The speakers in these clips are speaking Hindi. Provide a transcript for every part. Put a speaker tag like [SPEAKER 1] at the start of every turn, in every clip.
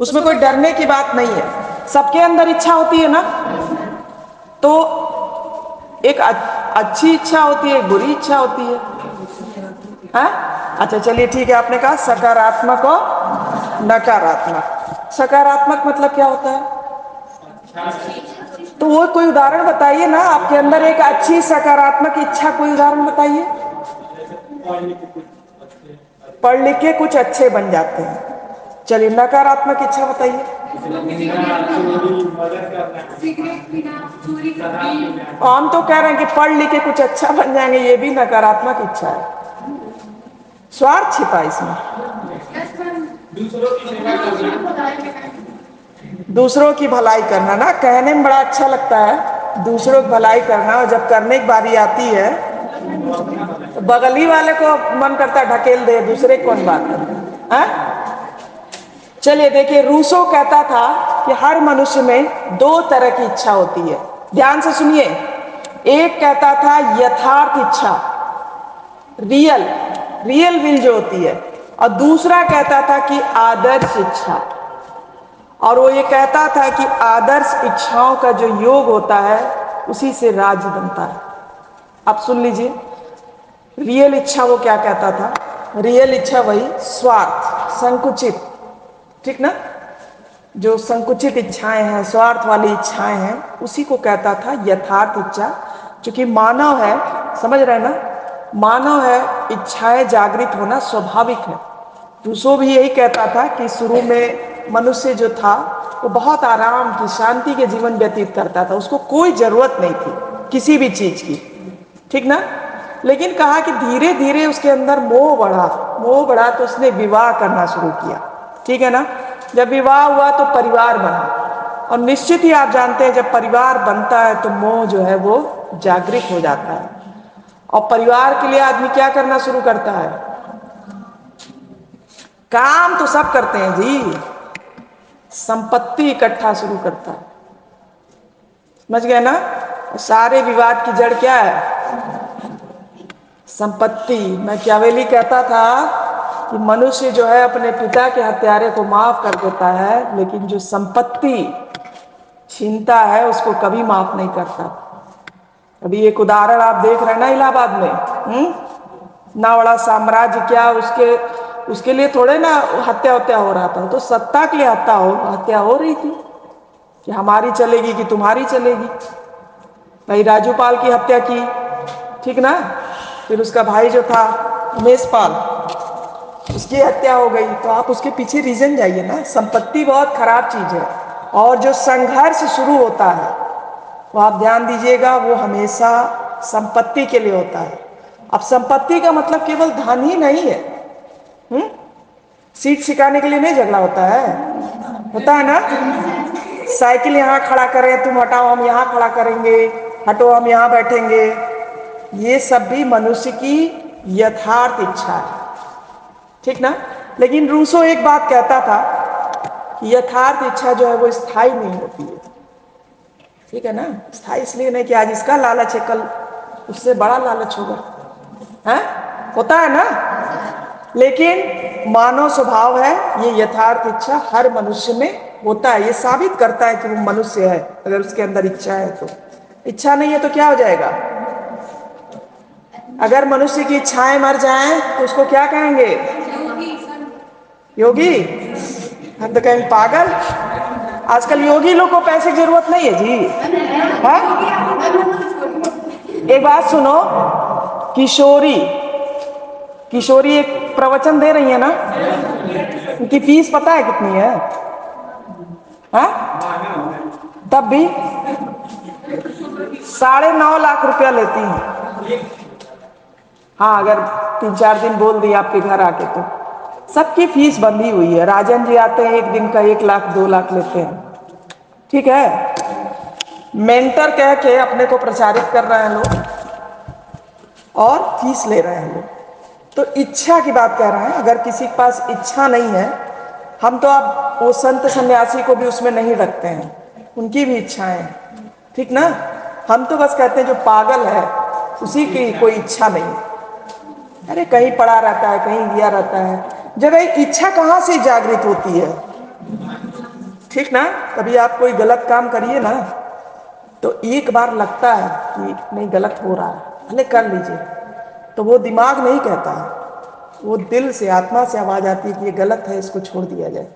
[SPEAKER 1] उसमें कोई डरने की बात नहीं है। सबके अंदर इच्छा होती है ना, तो एक अच्छी इच्छा होती है, एक बुरी इच्छा होती है। हाँ? अच्छा चलिए ठीक है, आपने कहा सकारात्मक और नकारात्मक। सकारात्मक मतलब क्या होता है? तो वो कोई उदाहरण बताइए ना, आपके अंदर एक अच्छी सकारात्मक इच्छा, कोई उदाहरण बताइए। पढ़ लिख के कुछ अच्छे बन जाते हैं। चलिए नकारात्मक इच्छा बताइए। हम तो कह रहे हैं कि पढ़ लिख के कुछ अच्छा बन जाएंगे, ये भी नकारात्मक इच्छा है। स्वार्थ छिपा इसमें। दूसरों की भलाई करना ना, कहने में बड़ा अच्छा लगता है दूसरों की भलाई करना, और जब करने की बारी आती है तो बगली वाले को मन करता है ढकेल दे, दूसरे कौन बात है? चलिए देखिए, रूसो कहता था कि हर मनुष्य में दो तरह की इच्छा होती है। ध्यान से सुनिए। एक कहता था यथार्थ इच्छा, रियल रियल विल जो होती है, और दूसरा कहता था कि आदर्श इच्छा। और वो ये कहता था कि आदर्श इच्छाओं का जो योग होता है उसी से राज्य बनता है। अब सुन लीजिए, रियल इच्छा वो क्या कहता था? रियल इच्छा वही स्वार्थ, संकुचित, ठीक ना, जो संकुचित इच्छाएं हैं, स्वार्थ वाली इच्छाएं हैं, उसी को कहता था यथार्थ इच्छा। क्योंकि मानव है, समझ रहे हैं ना, मानव है, इच्छाएं जागृत होना स्वाभाविक है। रूसो भी यही कहता था कि शुरू में मनुष्य जो था वो बहुत आराम की, शांति के जीवन व्यतीत करता था, उसको कोई जरूरत नहीं थी किसी भी चीज की, ठीक ना। लेकिन कहा कि धीरे धीरे उसके अंदर मोह बढ़ा, मोह बढ़ा तो उसने विवाह करना शुरू किया, ठीक है ना। जब विवाह हुआ तो परिवार बना, और निश्चित ही आप जानते हैं जब परिवार बनता है तो मोह जो है वो जागृत हो जाता है। और परिवार के लिए आदमी क्या करना शुरू करता है? काम तो सब करते हैं जी, संपत्ति इकट्ठा शुरू करता है। समझ गए ना? सारे विवाद की जड़ क्या है? संपत्ति। मैकियावेली कहता था कि मनुष्य जो है अपने पिता के हत्यारे को माफ कर देता है, लेकिन जो संपत्ति छीनता है उसको कभी माफ नहीं करता। अभी एक उदाहरण आप देख रहे हैं ना इलाहाबाद में, ना बड़ा साम्राज्य क्या, उसके लिए थोड़े ना हत्या हो रहा था, तो सत्ता के लिए हत्या हो रही थी कि हमारी चलेगी कि तुम्हारी चलेगी। भाई राजूपाल की हत्या की, ठीक ना, फिर उसका भाई जो था उमेशपाल, उसकी हत्या हो गई। तो आप उसके पीछे रीजन जाइए ना। संपत्ति बहुत खराब चीज है, और जो संघर्ष शुरू होता है वो आप ध्यान दीजिएगा, वो हमेशा संपत्ति के लिए होता है। अब संपत्ति का मतलब केवल धन ही नहीं है। सीट सिखाने के लिए नहीं झगड़ा होता है ना। साइकिल यहाँ खड़ा करें, तुम हटाओ हम यहाँ खड़ा करेंगे, हटो हम यहाँ बैठेंगे, ये सब भी मनुष्य की यथार्थ इच्छा है, ठीक ना। लेकिन रूसो एक बात कहता था कि यथार्थ इच्छा जो है वो स्थायी नहीं होती है, ठीक है ना। स्थायी इसलिए नहीं कि आज इसका लालच है, कल उससे बड़ा लालच होगा, है होता है ना। लेकिन मानव स्वभाव है, ये यथार्थ इच्छा हर मनुष्य में होता है। ये साबित करता है कि वो मनुष्य है, अगर उसके अंदर इच्छा है तो। इच्छा नहीं है तो क्या हो जाएगा? अगर मनुष्य की इच्छाएं मर जाएं तो उसको क्या कहेंगे? योगी। हम तो कहेंगे पागल। आजकल योगी लोग को पैसे की जरूरत नहीं है जी, है? एक बात सुनो, किशोरी एक प्रवचन दे रही है ना, उनकी फीस पता है कितनी है? तब भी 9.5 लाख रुपया लेती हैं। हाँ, अगर 3-4 दिन बोल दी आपके घर आके तो सबकी फीस बंधी हुई है। राजन जी आते हैं, एक दिन का 1 लाख 2 लाख लेते हैं, ठीक है। मेंटर कह के अपने को प्रचारित कर रहे हैं लोग, और फीस ले रहे हैं लोग। तो इच्छा की बात कह रहे हैं। अगर किसी के पास इच्छा नहीं है, हम तो अब वो संत सन्यासी को भी उसमें नहीं रखते हैं, उनकी भी इच्छाएं, ठीक ना। हम तो बस कहते हैं जो पागल है उसी की कोई इच्छा नहीं। अरे कहीं पड़ा रहता है, कहीं गया रहता है, जब इच्छा कहाँ से जागृत होती है? ठीक ना। कभी आप कोई गलत काम करिए ना, तो एक बार लगता है कि नहीं गलत हो रहा है, भले कर लीजिए, तो वो दिमाग नहीं कहता है, वो दिल से आत्मा से आवाज आती है कि ये गलत है, इसको छोड़ दिया जाए।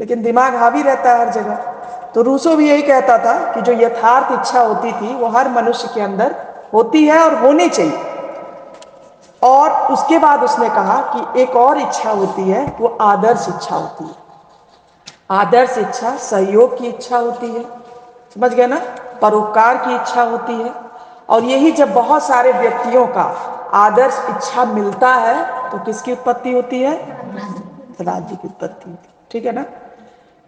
[SPEAKER 1] लेकिन दिमाग हावी रहता है हर जगह। तो रूसो भी यही कहता था कि जो यथार्थ इच्छा होती थी वो हर मनुष्य के अंदर होती है और होनी चाहिए। और उसके बाद उसने कहा कि एक और इच्छा होती है, वो आदर्श इच्छा होती है। आदर्श इच्छा सहयोग की इच्छा होती है, समझ गए ना, परोपकार की इच्छा होती है। और यही जब बहुत सारे व्यक्तियों का आदर्श इच्छा मिलता है तो किसकी उत्पत्ति होती है? राज्य की उत्पत्ति होती है। ठीक है ना।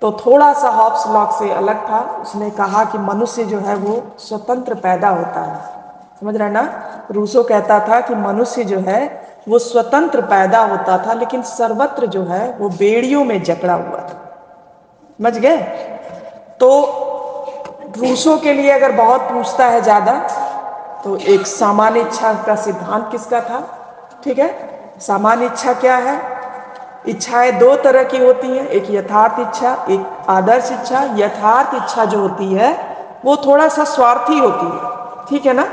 [SPEAKER 1] तो थोड़ा सा हॉब्स लॉक से अलग था। उसने कहा कि मनुष्य जो है वो स्वतंत्र पैदा होता है, समझ रहे ना। रूसो कहता था कि मनुष्य जो है वो स्वतंत्र पैदा होता था, लेकिन सर्वत्र जो है वो बेड़ियों में जकड़ा हुआ था, समझ गए। तो रूसो के लिए अगर बहुत पूछता है ज्यादा, तो एक सामान्य इच्छा का सिद्धांत किसका था? ठीक है, सामान्य इच्छा क्या है? इच्छाएं दो तरह की होती हैं, एक यथार्थ इच्छा, एक आदर्श इच्छा। यथार्थ इच्छा जो होती है वो थोड़ा सा स्वार्थी होती है, ठीक है ना,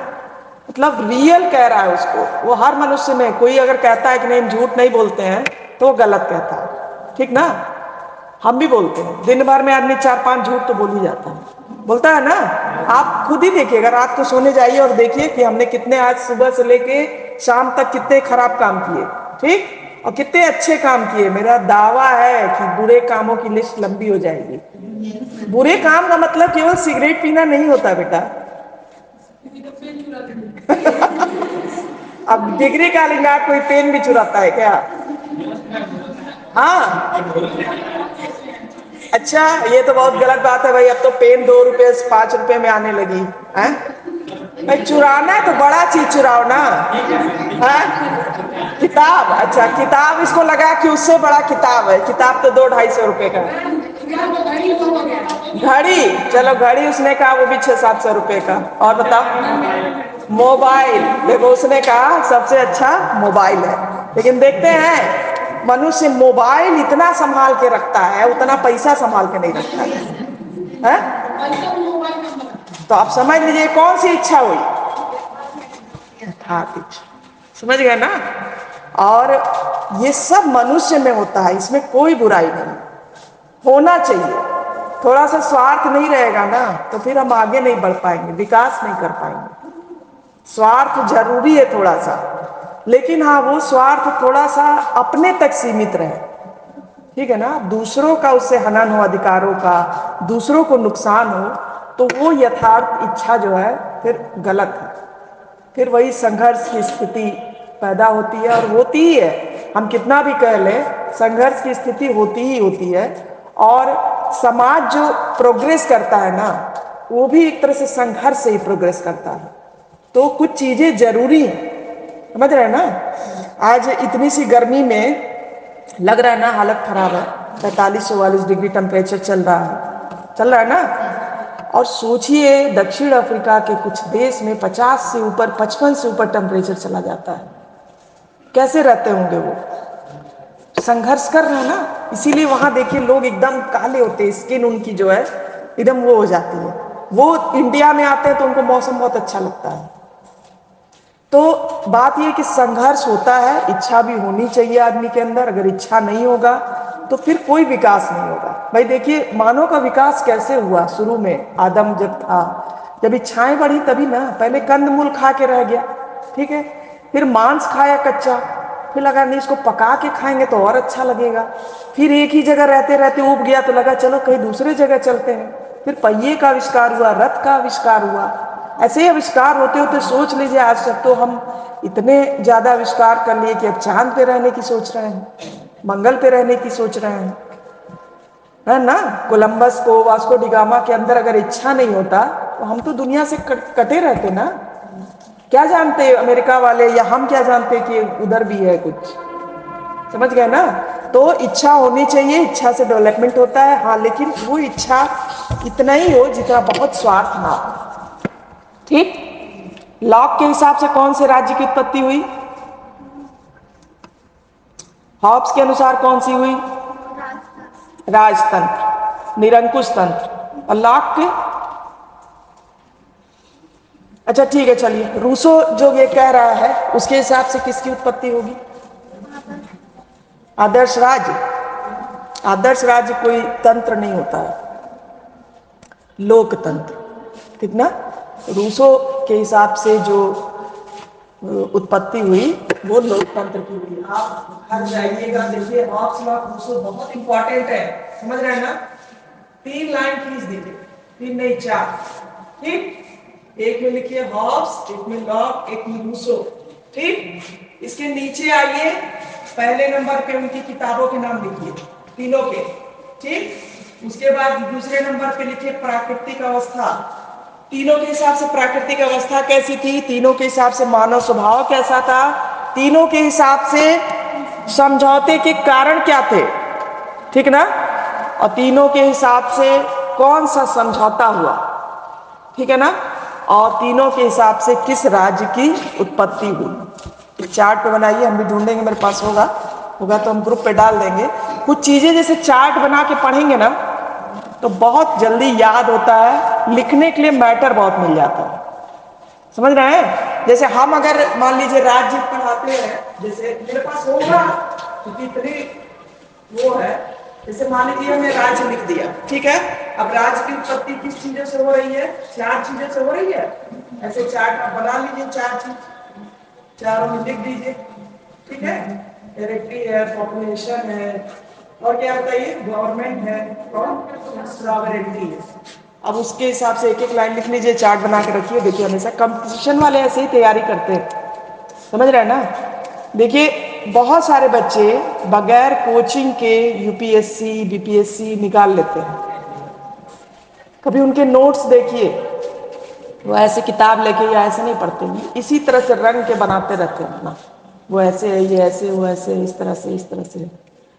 [SPEAKER 1] मतलब रियल कह रहा है उसको। वो हर मनुष्य में कोई अगर कहता है कि नहीं हम झूठ नहीं बोलते हैं, तो वो गलत कहता है, ठीक ना। हम भी बोलते हैं, दिन भर में आदमी 4-5 झूठ तो बोल ही जाता है, बोलता है ना। आप खुद ही देखिएगा, रात को सोने जाइए और देखिए कि हमने कितने आज सुबह से लेके शाम तक कितने खराब काम किए, ठीक, और कितने अच्छे काम किए। मेरा दावा है कि बुरे कामों की लिस्ट लंबी हो जाएगी। बुरे काम का मतलब केवल सिगरेट पीना नहीं होता बेटा। अब डिग्री का लिंगा कोई पेन भी चुराता है क्या? हाँ, अच्छा, ये तो बहुत गलत बात है भाई। अब तो पेन 2 रुपए से 5 रुपए में आने लगी है भाई। चुराना है तो बड़ा चीज चुराओ ना, है किताब। अच्छा, किताब इसको लगा कि उससे बड़ा किताब है। किताब तो 200-250 रुपए का है। घड़ी, चलो घड़ी उसने कहा वो भी 600-700 रुपए का। और बताओ, मोबाइल, देखो उसने कहा सबसे अच्छा मोबाइल है। लेकिन देखते हैं मनुष्य मोबाइल इतना संभाल के रखता है, उतना पैसा संभाल के नहीं रखता है? तो आप समझ लीजिए कौन सी इच्छा हुई? यथार्थ इच्छा, समझ गए ना। और ये सब मनुष्य में होता है, इसमें कोई बुराई नहीं, होना चाहिए। थोड़ा सा स्वार्थ नहीं रहेगा ना तो फिर हम आगे नहीं बढ़ पाएंगे, विकास नहीं कर पाएंगे। स्वार्थ जरूरी है थोड़ा सा, लेकिन हाँ वो स्वार्थ थोड़ा सा अपने तक सीमित रहे, ठीक है ना। दूसरों का उससे हनन हो, अधिकारों का, दूसरों को नुकसान हो, तो वो यथार्थ इच्छा जो है फिर गलत है। फिर वही संघर्ष की स्थिति पैदा होती है, और होती ही है। हम कितना भी कह लें, संघर्ष की स्थिति होती ही होती है। और समाज जो प्रोग्रेस करता है ना, वो भी एक तरह से संघर्ष से ही प्रोग्रेस करता है। तो कुछ चीजें जरूरी हैं, समझ रहे हैं ना। आज इतनी सी गर्मी में लग रहा है ना हालत खराब है, 45-44 डिग्री टेम्परेचर चल रहा है ना। और सोचिए दक्षिण अफ्रीका के कुछ देश में 50 से ऊपर, 55 से ऊपर टेम्परेचर चला जाता है। कैसे रहते होंगे वो? संघर्ष कर रहे हैं ना। इसीलिए वहां देखिए लोग एकदम काले होते हैं, स्किन उनकी जो है एकदम वो हो जाती है। वो इंडिया में आते हैं तो उनको मौसम बहुत अच्छा लगता है। तो बात यह कि संघर्ष होता है, इच्छा भी होनी चाहिए आदमी के अंदर। अगर इच्छा नहीं होगा तो फिर कोई विकास नहीं होगा। भाई देखिए मानव का विकास कैसे हुआ। शुरू में आदम जब था, जब इच्छाएं बढ़ी तभी ना। पहले कंदमूल खा के रह गया, ठीक है, फिर मांस खाया कच्चा, फिर लगा नहीं इसको पका के खाएंगे तो और अच्छा लगेगा। फिर एक ही जगह रहते रहते उब गया तो लगा चलो कहीं दूसरे जगह चलते हैं। फिर पहिए का आविष्कार हुआ, रथ का आविष्कार हुआ। ऐसे ही आविष्कार होते होते सोच लीजिए आज तक तो हम इतने ज्यादा आविष्कार कर लिए कि अब चांद पे रहने की सोच रहे हैं, मंगल पे रहने की सोच रहे हैं, है ना। कोलंबस को, वास्को डिगामा के अंदर अगर इच्छा नहीं होता तो हम तो दुनिया से कटे रहते ना। क्या जानते अमेरिका वाले या हम क्या जानते कि उधर भी है कुछ, समझ गए ना। तो इच्छा होनी चाहिए, इच्छा से डेवलपमेंट होता है, हाँ, लेकिन वो इच्छा इतना ही हो जितना बहुत स्वार्थ ना हो, ठीक। लॉक के हिसाब से कौन से राज्य की उत्पत्ति हुई? हॉब्स के अनुसार कौन सी हुई? राजतंत्र। निरंकुश तंत्र। और लॉक के, अच्छा ठीक है चलिए, रूसो जो ये कह रहा है उसके हिसाब से किसकी उत्पत्ति होगी? आदर्श राज्य। आदर्श राज्य कोई तंत्र नहीं होता है, लोकतंत्र, ठीक ना। रूसो के हिसाब से जो उत्पत्ति हुई वो लोकतंत्र की हुई। आप घर जाइएगा, देखिए हॉब्स लॉ रूसो बहुत इंपॉर्टेंट है, समझ रहे हैं ना। 3 लाइन खींच दीजिए, 3 नहीं 4, ठीक। एक में लिखिए हॉब्स, एक में लॉक, एक में रूसो, ठीक। इसके नीचे आइए, पहले नंबर पे उनकी किताबों के नाम लिखिए, तीनों के, ठीक। उसके बाद दूसरे नंबर पे लिखिए प्राकृतिक अवस्था। तीनों के हिसाब से प्राकृतिक अवस्था कैसी थी, तीनों के हिसाब से मानव स्वभाव कैसा था, तीनों के हिसाब से समझौते के कारण क्या थे, ठीक ना। और तीनों के हिसाब से कौन सा समझौता हुआ, ठीक है ना। और तीनों के हिसाब से किस राज्य की उत्पत्ति हुई। चार्ट पे बनाइए, हम भी ढूंढेंगे, मेरे पास होगा तो हम ग्रुप पे डाल देंगे। कुछ चीजें जैसे चार्ट बना के पढ़ेंगे ना तो बहुत जल्दी याद होता है, लिखने के लिए मैटर बहुत मिल जाता है, समझ रहे हैं। जैसे हम अगर मान लीजिए राज्य पढ़ाते हैं, जैसे मेरे पास होगा क्योंकि इतनी वो है, जैसे मान लीजिए हमने राज्य लिख दिया, ठीक है। अब राज्य की उत्पत्ति किस चीजों से हो रही है? 4 चीजों से हो रही है। ऐसे चार्ट आप बना लीजिए, 4 चीज, चारों में लिख दीजिए, ठीक है। टेरिटरी है, पॉपुलेशन है, और क्या बताइए, गवर्नमेंट है और सॉवरेनिटी है। अब उसके हिसाब से एक एक लाइन लिख लीजिए, चार्ट बना के रखिए। देखिए हमेशा कंपटीशन वाले ऐसे ही तैयारी करते हैं, समझ रहे हैं ना। देखिए बहुत सारे बच्चे बगैर कोचिंग के यूपीएससी बीपीएससी निकाल लेते हैं। कभी उनके नोट्स देखिए, वो ऐसे किताब लेके या ऐसे नहीं पढ़ते हैं, इसी तरह से रंग के बनाते रहते हैं अपना, वो ऐसे है, ये ऐसे, वो ऐसे, इस तरह से, इस तरह से।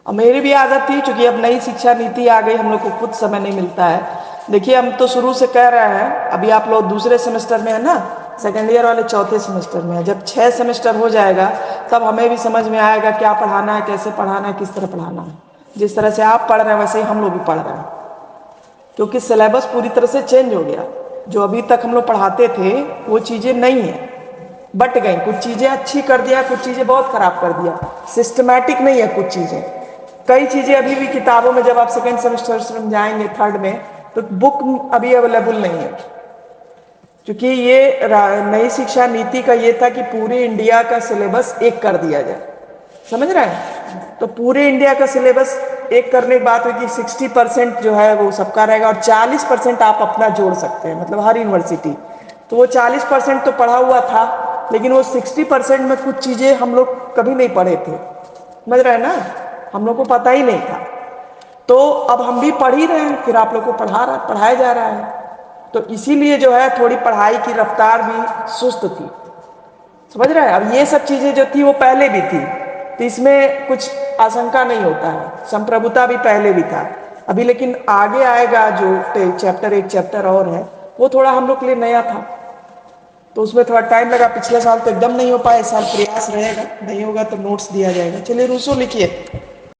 [SPEAKER 1] और मेरी भी आदत थी, क्योंकि अब नई शिक्षा नीति आ गई, हम लोग को खुद समय नहीं मिलता है। देखिए हम तो शुरू से कह रहे हैं, अभी आप लोग दूसरे सेमेस्टर में है ना, सेकेंड ईयर वाले चौथे सेमेस्टर में है। जब 6 सेमेस्टर हो जाएगा तब हमें भी समझ में आएगा क्या पढ़ाना है, कैसे पढ़ाना है, किस तरह पढ़ाना है। जिस तरह से आप पढ़ रहे हैं वैसे ही हम लोग भी पढ़ रहे हैं, क्योंकि सिलेबस पूरी तरह से चेंज हो गया। जो अभी तक हम लोग पढ़ाते थे वो चीज़ें नहीं है, बट गई। कुछ चीज़ें अच्छी कर दिया, कुछ चीज़ें बहुत खराब कर दिया, सिस्टमैटिक नहीं है कुछ चीज़ें। कई चीज़ें अभी भी किताबों में, जब आप सेकेंड सेमेस्टर में जाएंगे, थर्ड में, तो बुक अभी अवेलेबल नहीं है। क्योंकि ये नई शिक्षा नीति का ये था कि पूरे इंडिया का सिलेबस एक कर दिया जाए, समझ रहे हैं। तो पूरे इंडिया का सिलेबस एक करने की बात हुई कि 60% जो है वो सबका रहेगा और 40% आप अपना जोड़ सकते हैं, मतलब हर यूनिवर्सिटी। तो वो 40% तो पढ़ा हुआ था, लेकिन वो 60% में कुछ चीज़ें हम लोग कभी नहीं पढ़े थे, समझ रहे हैं ना, हम लोग को पता ही नहीं था। तो अब हम भी पढ़ ही रहे हैं, फिर आप लोग को पढ़ाया जा रहा है। तो इसीलिए जो है थोड़ी पढ़ाई की रफ्तार भी सुस्त थी, समझ रहे हैं। अब ये सब चीज़ें जो थी वो पहले भी थी, तो इसमें कुछ आशंका नहीं होता है। संप्रभुता भी पहले भी था अभी, लेकिन आगे आएगा जो चैप्टर, एक चैप्टर और है, वो थोड़ा हम लोग के लिए नया था, तो उसमें थोड़ा टाइम लगा। पिछले साल तो एकदम नहीं हो पाया, इस साल प्रयास रहेगा, नहीं होगा तो नोट्स दिया जाएगा। चलिए रूसो लिखिए।